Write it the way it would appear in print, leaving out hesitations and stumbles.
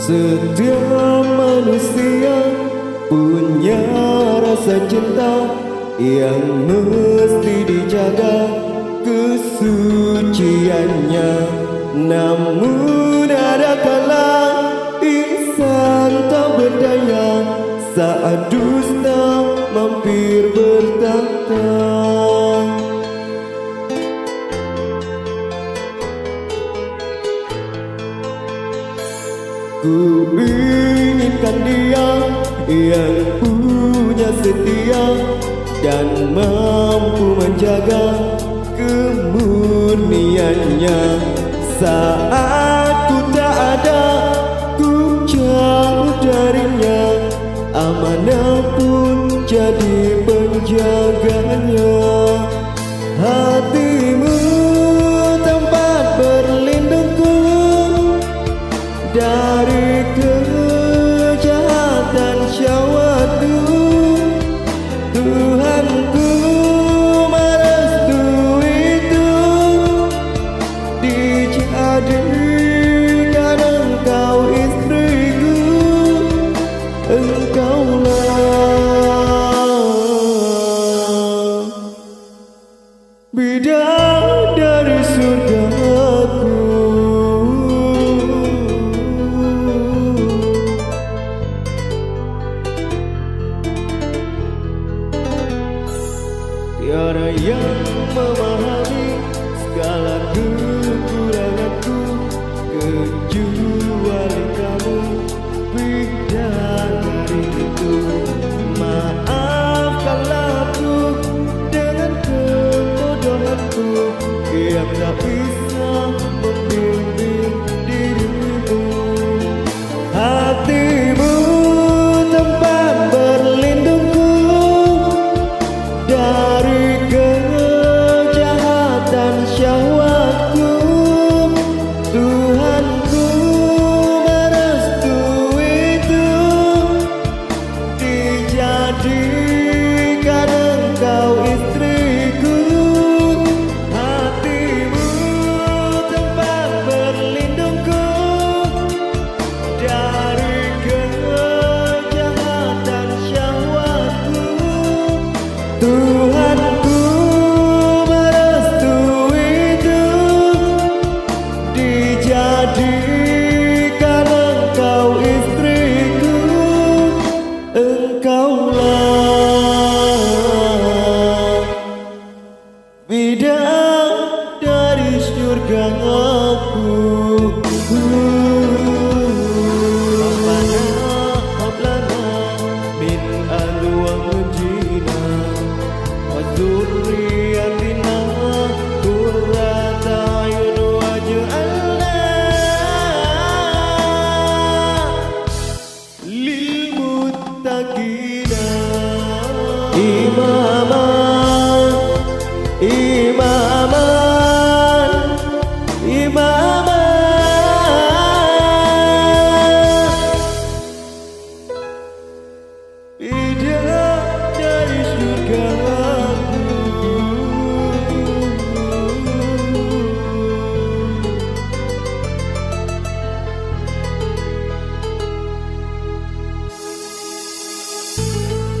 Setiap manusia punya rasa cinta yang mesti dijaga kesuciannya. Namun ada kala insan tak berdaya saat dusta mampir bertahta. Ku inginkan dia yang punya setia dan mampu menjaga kemurniannya. Saat ku tak ada, ku jauh darinya, amanah pun jadi penjaganya. Hatimu tempat berlindungku dari kejahatan syahwatku. Tuhanku merestui itu, dijadikan engkau istriku. Engkaulah bidadari surgaku. Tiada yang memahami segala kekuranganku kecuali kamu, bidadari itu. Maafkanlah aku dengan kebodohanku yang tak bisa membimbing dirimu. Hatimu tempat berlindungku dari kejahatan syahwatku. Tuhanku merestui itu, dijadikan engkau istriku. Hatimu tempat berlindungku dari kejahatan syahwatku. Tuhanku merestui itu, dijadikan